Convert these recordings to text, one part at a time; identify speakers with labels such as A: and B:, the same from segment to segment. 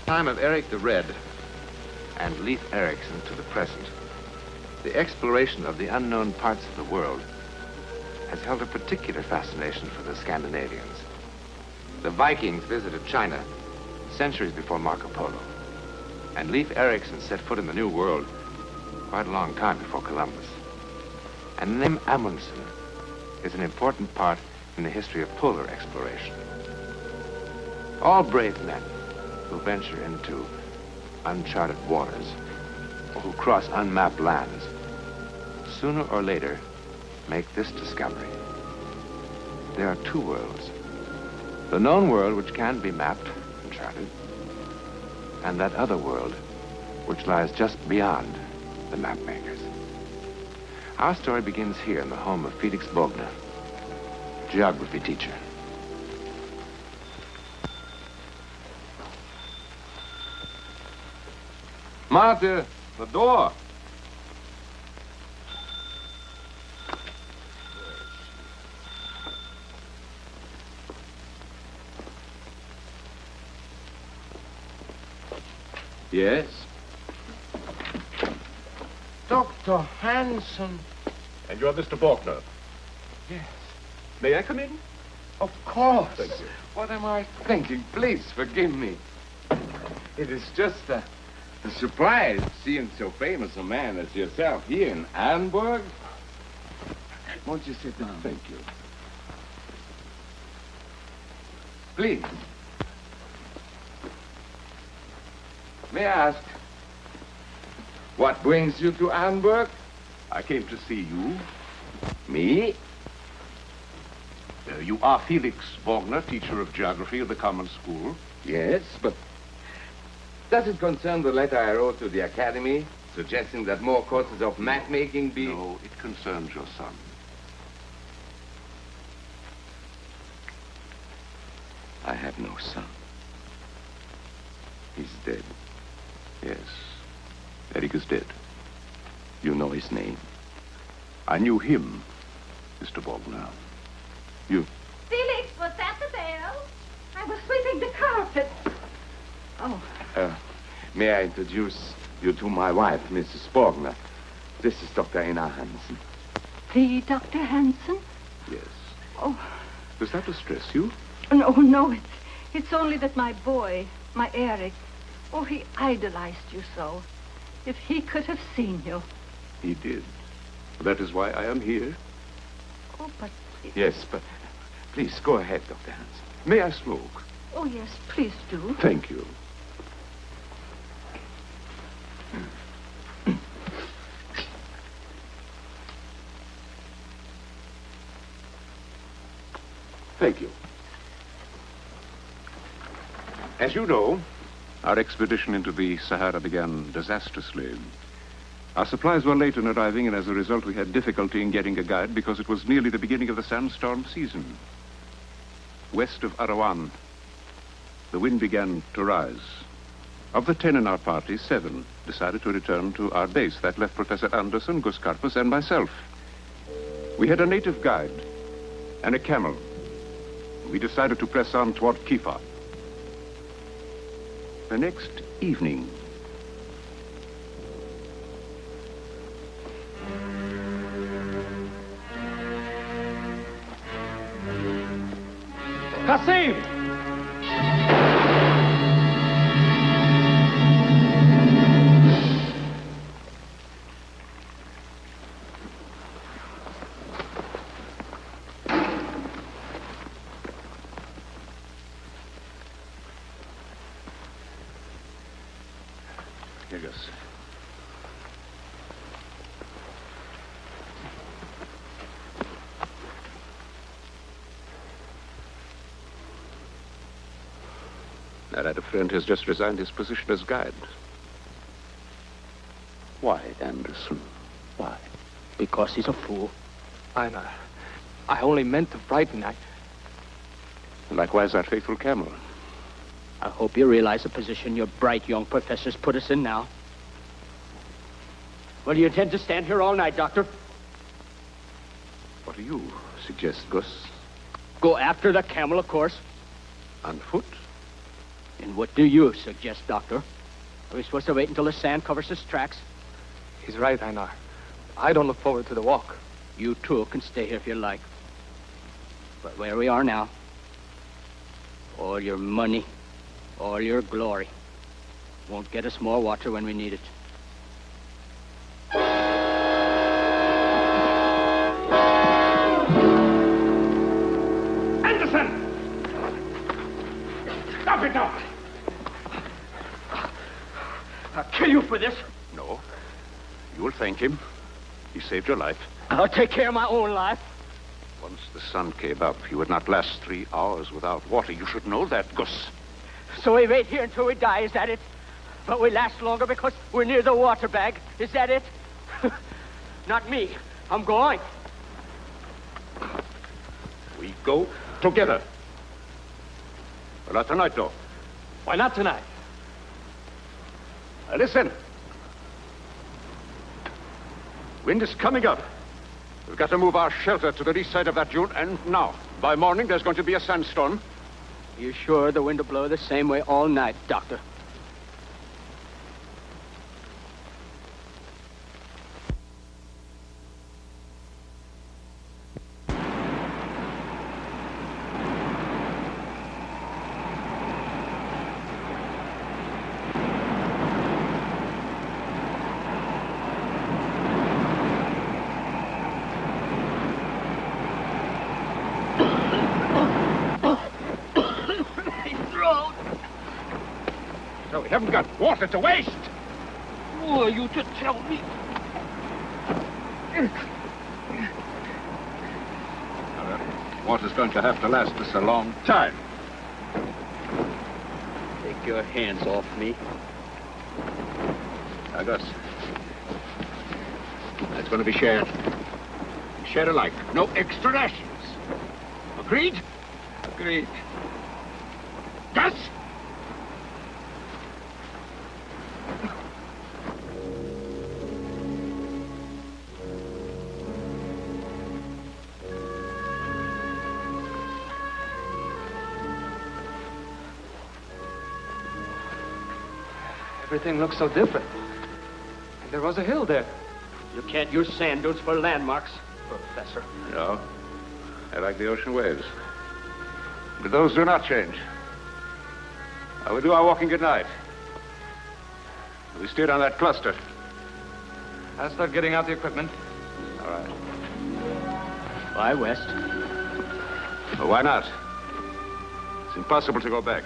A: time of Eric the Red and Leif Erikson to the present, the exploration of the unknown parts of the world has held a particular fascination for the Scandinavians. The Vikings visited China centuries before Marco Polo, and Leif Erikson set foot in the New World quite a long time before Columbus. And the name Amundsen is an important part in the history of polar exploration. All brave men who venture into uncharted waters or who cross unmapped lands, sooner or later, make this discovery. There are two worlds. The known world, which can be mapped and charted, and that other world, which lies just beyond the map makers. Our story begins here in the home of Felix Borgner, geography teacher.
B: Martha, the door. Yes?
C: Dr. Hansen.
B: And you're Mr. Borgner?
C: Yes.
B: May I come in?
C: Of course.
B: Thank you.
C: What am I thinking? Please forgive me. It is just a surprise seeing so famous a man as yourself here in Hamburg. Won't you sit down?
B: Thank you.
C: Please. May I ask, what brings you to Hamburg?
B: I came to see you.
C: Me?
B: You are Felix Borgner, teacher of geography at the Common School.
C: Yes, but does it concern the letter I wrote to the Academy, suggesting that more courses of map-making be...
B: No, it concerns your son.
C: I have no son. He's dead.
B: Yes, Eric is dead.
C: You know his name?
B: I knew him, Mr. Borgner. You...
D: Felix, was that the bell? I was sweeping the carpet. Oh.
C: May I introduce you to my wife, Mrs. Borgner? This is Dr. Hansen.
D: The Dr. Hansen?
B: Yes.
D: Oh.
B: Does that distress you?
D: No, it's only that my boy, my Eric, oh, he idolized you so. If he could have seen you.
B: He did. That is why I am here.
D: Oh, but...
C: Yes, but please go ahead, Dr. Hansen.
B: May I smoke?
D: Oh, yes, please do.
B: Thank you. Thank you. As you know, our expedition into the Sahara began disastrously. Our supplies were late in arriving, and as a result, we had difficulty in getting a guide because it was nearly the beginning of the sandstorm season. West of Arawan, the wind began to rise. Of the 10 in our party, 7 decided to return to our base. That left Professor Anderson, Gus Karpus, and myself. We had a native guide and a camel. We decided to press on toward Kifa. The next evening,
E: Cime!
B: Yes. That a friend has just resigned his position as guide. Why, Anderson? Why?
E: Because he's a fool. I only meant to frighten.
B: Likewise, our faithful camel.
E: I hope you realize the position your bright young professors put us in now. Well, do you intend to stand here all night, Doctor?
B: What do you suggest, Gus?
E: Go after the camel, of course.
B: On foot?
F: And what do you suggest, Doctor? Are we supposed to wait until the sand covers his tracks?
E: He's right, Einar. I don't look forward to the walk.
F: You too can stay here if you like. But where we are now, all your money, all your glory, won't get us more water when we need it.
B: Stop it now!
F: I'll kill you for this.
B: No. You will thank him. He saved your life.
F: I'll take care of my own life.
B: Once the sun came up, you would not last 3 hours without water. You should know that, Gus.
F: So we wait here until we die, is that it? But we last longer because we're near the water bag. Is that it? Not me. I'm going.
B: We go together. But not tonight, though.
E: Why not tonight?
B: Listen. Wind is coming up. We've got to move our shelter to the east side of that dune, and now. By morning, there's going to be a sandstorm.
F: You sure the wind will blow the same way all night, Doctor?
B: We haven't got water to waste.
F: Who are you to tell me?
B: Water's going to have to last us a long time.
F: Take your hands off me.
B: Now, Gus. That's going to be shared. Shared alike. No extra rations. Agreed?
E: Agreed.
B: Gus!
E: Everything looks so different. And there was a hill there.
F: You can't use sand dunes for landmarks, Professor.
B: No. I like the ocean waves. But those do not change. I will do our walking at night. We steered on that cluster.
E: I'll start getting out the equipment.
B: All right.
F: Why west?
B: Well, why not? It's impossible to go back.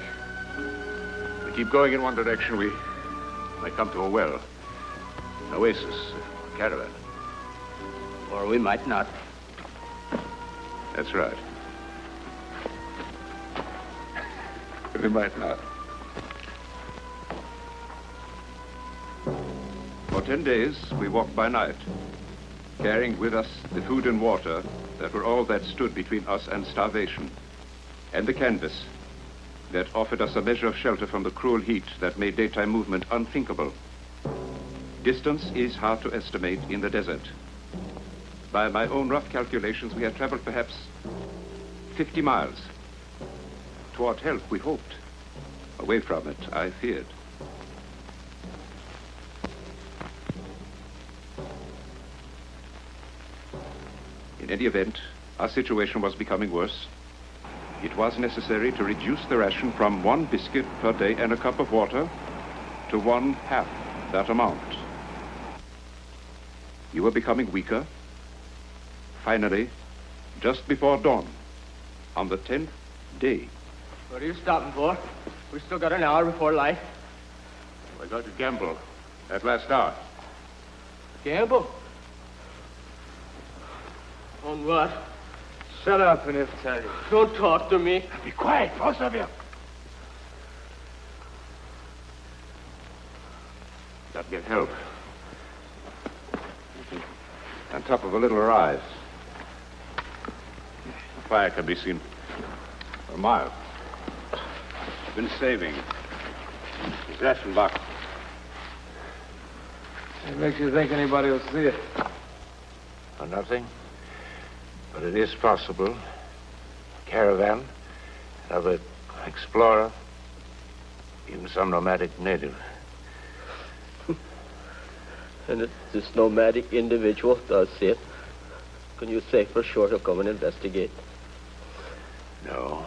B: We keep going in one direction, we might come to a well, an oasis, a caravan.
F: Or we might not.
B: That's right. We might not. For 10 days, we walked by night, carrying with us the food and water that were all that stood between us and starvation, and the canvas that offered us a measure of shelter from the cruel heat that made daytime movement unthinkable. Distance is hard to estimate in the desert. By my own rough calculations, we had traveled perhaps 50 miles. Toward help, we hoped. Away from it, I feared. In any event, our situation was becoming worse. It was necessary to reduce the ration from 1 biscuit per day and a cup of water to 1/2 that amount. You were becoming weaker. Finally, just before dawn, on the 10th day.
F: What are you stopping for? We've still got an hour before light.
B: We're going to gamble that last hour.
F: Gamble? On what?
E: Shut up and he'll tell you.
F: Don't talk to me.
B: Be quiet, both of you. Got to get help. On top of a little rise. The fire can be seen for a mile. Been saving his ration box.
E: It makes you think anybody will see it.
A: For nothing. But it is possible. Caravan, another explorer.
G: Even some nomadic native.
H: And if this nomadic individual does see it, can you say for sure he'll come and investigate?
G: No.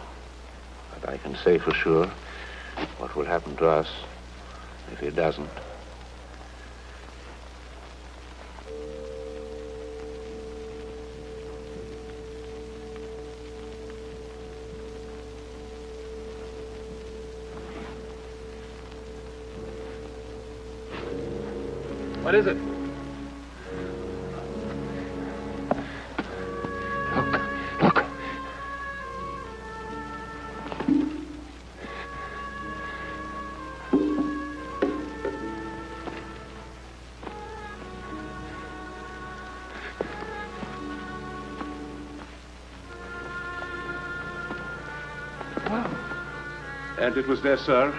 G: But I can say for sure what will happen to us if he doesn't.
E: What is it?
G: Look.
B: And it was there, sir,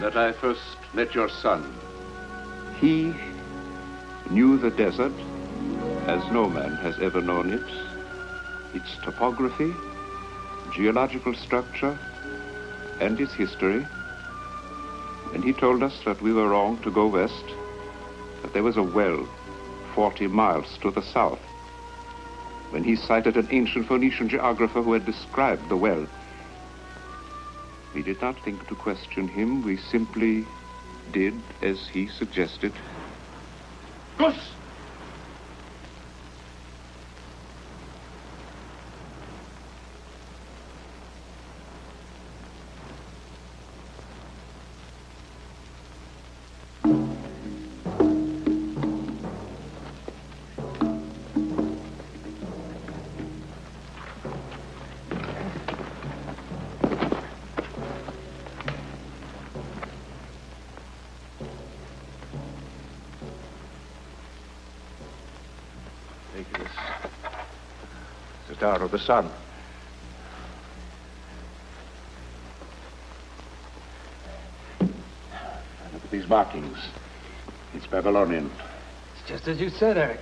B: that I first met your son. He knew the desert as no man has ever known it, its topography, geological structure, and its history. And he told us that we were wrong to go west, that there was a well 40 miles to the south. When he cited an ancient Phoenician geographer who had described the well, we did not think to question him. We simply did as he suggested.
G: Gus!
B: The star of the sun. Look at these markings. It's Babylonian.
E: It's just as you said, Eric.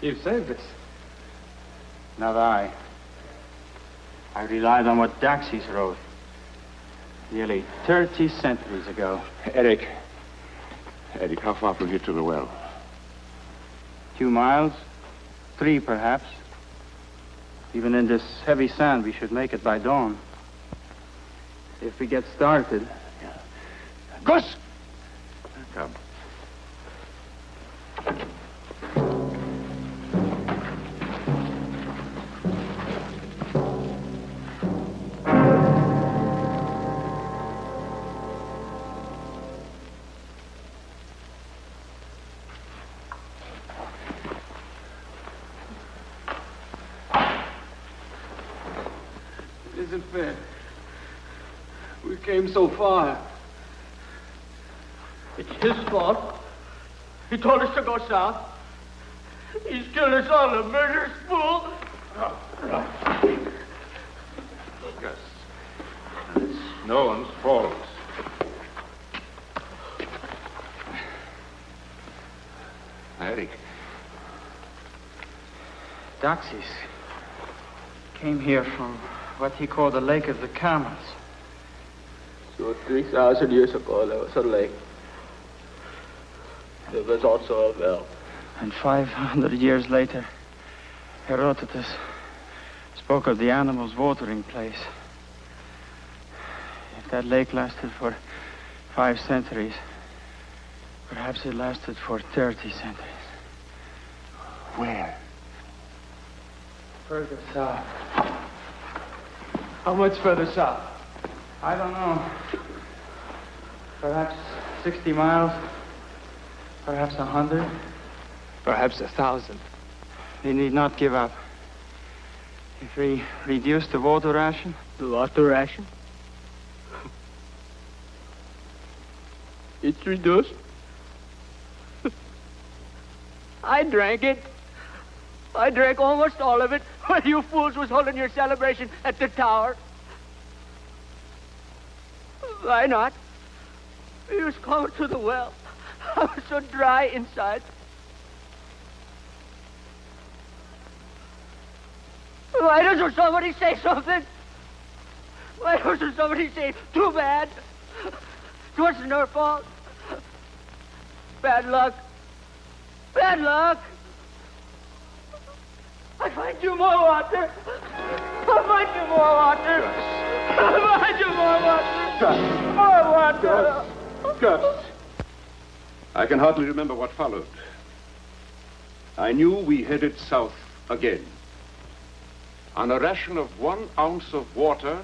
E: You've saved us.
F: Not I. I relied on what Daxis wrote. Nearly 30 centuries ago.
B: Eric, how far from here to the well?
F: 2 miles. 3, perhaps. Even in this heavy sand, we should make it by dawn. If we get started.
B: Yeah. Gus! Come.
E: Isn't fair. We came so far.
H: It's his fault. He told us to go south. He's killed us all, a murderous fool.
B: Gus, it's no one's fault. Eric.
F: Daxis came here from what he called the Lake of the Camels.
H: So 3,000 years ago, there was a lake. There was also a well.
F: And 500 years later, Herodotus spoke of the animal's watering place. If that lake lasted for 5 centuries, perhaps it lasted for 30 centuries.
B: Where?
F: Further south.
E: How much further south?
F: I don't know. Perhaps 60 miles. Perhaps 100.
E: Perhaps 1,000.
F: We need not give up. If we reduce the water ration.
H: The water ration? It's reduced. I drank it. I drank almost all of it when you fools was holding your celebration at the tower. Why not? We was coming to the well. I was so dry inside. Why doesn't somebody say something? Why doesn't somebody say, too bad? It wasn't her fault. Bad luck. Bad luck. I'll find you more water. I'll find you more water. I'll find you more water.
B: Gus.
H: More water.
B: Gus. I can hardly remember what followed. I knew we headed south again. On a ration of 1 ounce of water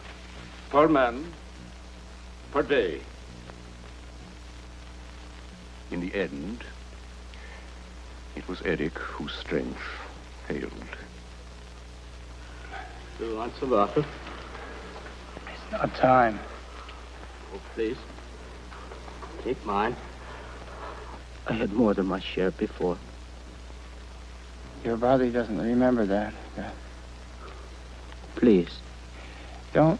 B: per man per day. In the end, it was Eric whose strength failed.
F: You want some water?
E: It's not time.
F: Oh, please. Take mine. I had more than my share before.
E: Your body doesn't remember that.
F: Please.
E: Don't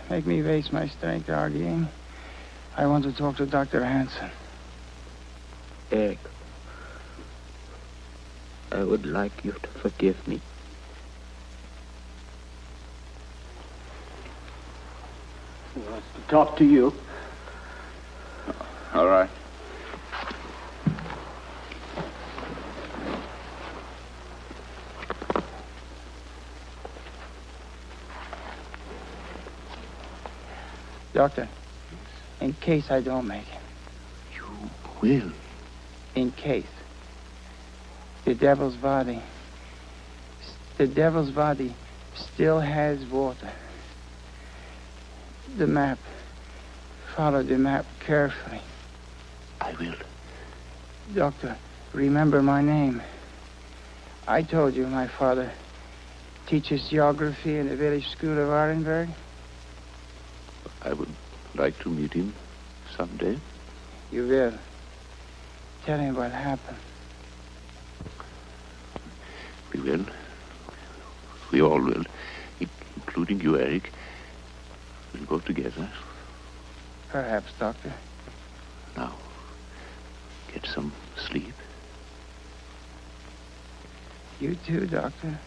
E: make me waste my strength arguing. I want to talk to Dr. Hansen.
F: Eric, I would like you to forgive me. He wants to talk to you.
B: All right.
E: Doctor, in case I don't make it.
G: You will.
E: In case. The devil's body still has water. The map. Follow the map carefully.
G: I will.
E: Doctor, remember my name. I told you my father teaches geography in the village school of Orenburg.
G: I would like to meet him someday.
E: You will. Tell him what happened.
G: We will. We all will. Including you, Eric. We'll go together.
E: Perhaps, Doctor.
G: Now, get some sleep.
E: You too, Doctor.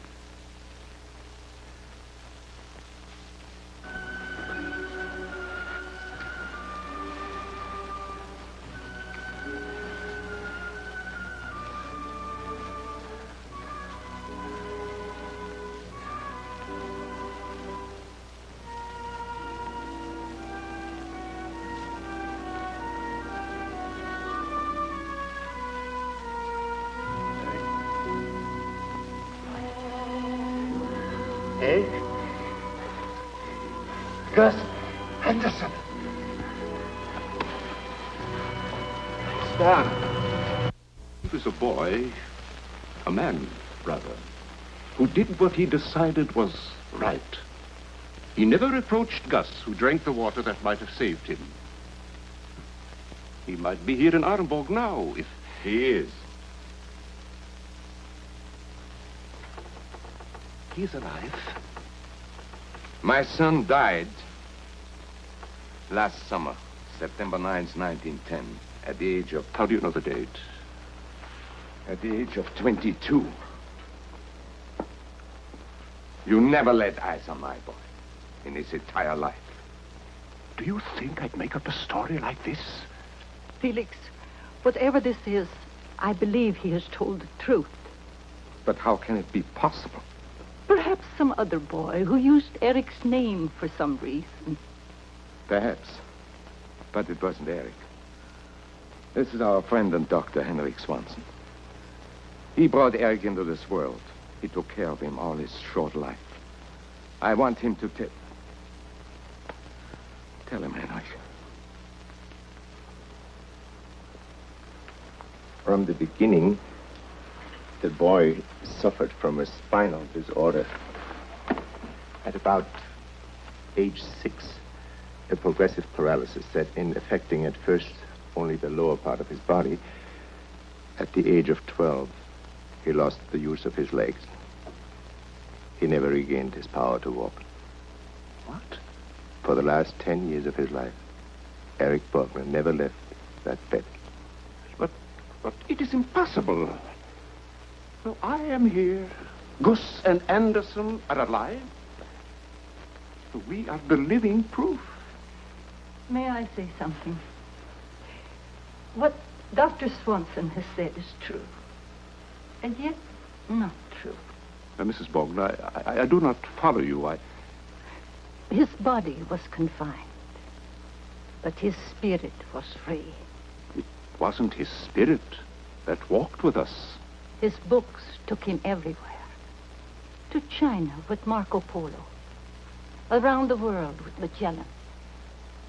C: Gus Henderson.
B: Stan. He was a boy, a man, rather, who did what he decided was right. He never reproached Gus, who drank the water that might have saved him. He might be here in Orenburg now, if...
C: He is.
B: He's alive.
C: My son died last summer, September 9th, 1910, at the age of...
B: How do you know the date?
C: At the age of 22. You never laid eyes on my boy in his entire life.
B: Do you think I'd make up a story like this?
D: Felix, whatever this is, I believe he has told the truth.
C: But how can it be possible?
D: Perhaps some other boy who used Eric's name for some reason.
C: Perhaps. But it wasn't Eric. This is our friend and Dr. Henrik Swanson. He brought Eric into this world. He took care of him all his short life. I want him to tell him, Henrik.
I: From the beginning, the boy suffered from a spinal disorder. At about age 6, a progressive paralysis set in, affecting at first only the lower part of his body. At the age of 12, he lost the use of his legs. He never regained his power to walk.
B: What?
I: For the last 10 years of his life, Eric Borgner never left that bed.
B: But it is impossible. So I am here. Gus and Anderson are alive. Doctor, we are the living proof.
D: May I say something? What Dr. Swanson has said is true, and yet not true.
B: Mrs. Borgner, I do not follow you.
D: His body was confined, but his spirit was free.
B: It wasn't his spirit that walked with us.
D: His books took him everywhere. To China with Marco Polo. Around the world with Magellan.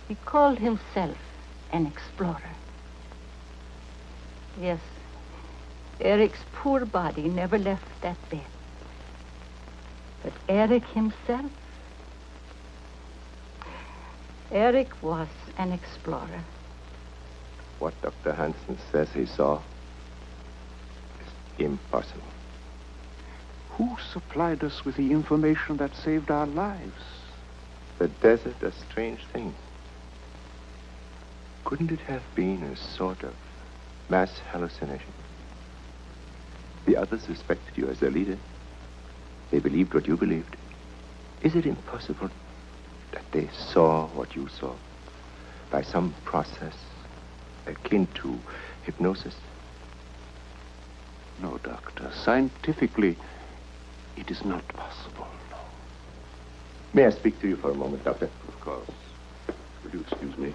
D: He called himself an explorer. Yes, Eric's poor body never left that bed. But Eric himself, Eric was an explorer.
I: What Dr. Hansen says he saw is impossible.
B: Who supplied us with the information that saved our lives?
I: The desert, a strange thing. Couldn't it have been a sort of mass hallucination? The others respected you as their leader. They believed what you believed. Is it impossible that they saw what you saw by some process akin to hypnosis?
B: No, Doctor. Scientifically, it is not possible, no.
I: May I speak to you for a moment, Doctor?
B: Of course. Will you excuse me?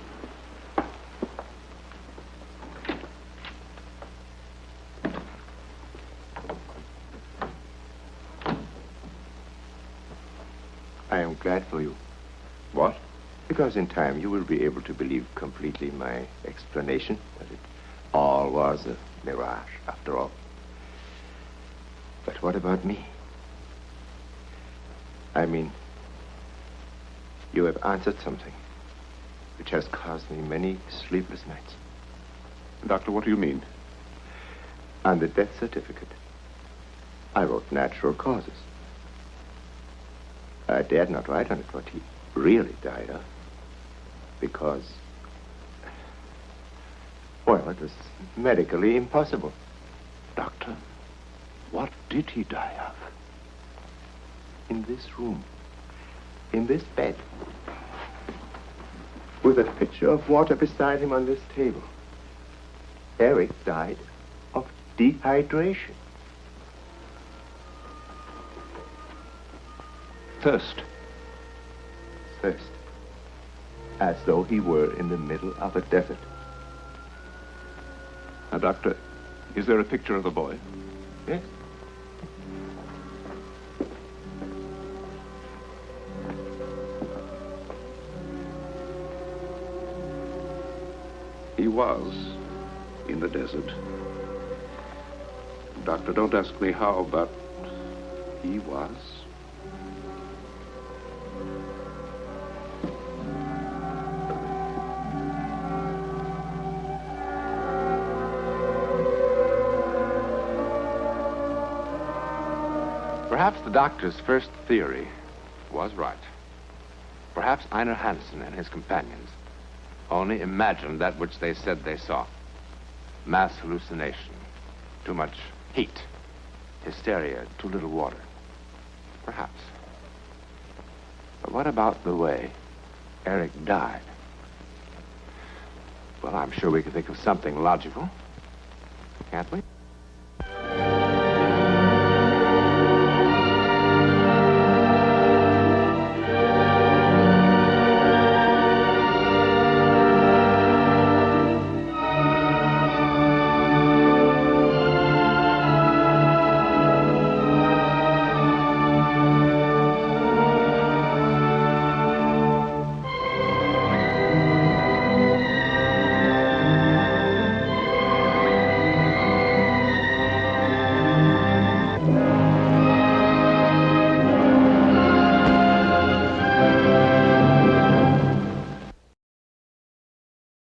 I: I am glad for you.
B: What?
I: Because in time you will be able to believe completely my explanation that it all was a mirage, after all. But what about me? I mean, you have answered something which has caused me many sleepless nights.
B: Doctor, what do you mean?
I: On the death certificate, I wrote natural causes. I dared not write on it what he really died of, because, well, it was medically impossible.
B: Doctor, what did he die of?
I: In this room, in this bed, with a pitcher of water beside him on this table. Eric died of dehydration.
B: Thirst.
I: Thirst. As though he were in the middle of a desert.
B: Now, Doctor, is there a picture of the boy?
I: Yes.
B: He was in the desert. Doctor, don't ask me how, but he was.
A: Perhaps the doctor's first theory was right. Perhaps Einar Hansen and his companions only imagined that which they said they saw. Mass hallucination, too much heat, hysteria, too little water. Perhaps. But what about the way Eric died? Well, I'm sure we could think of something logical, can't we?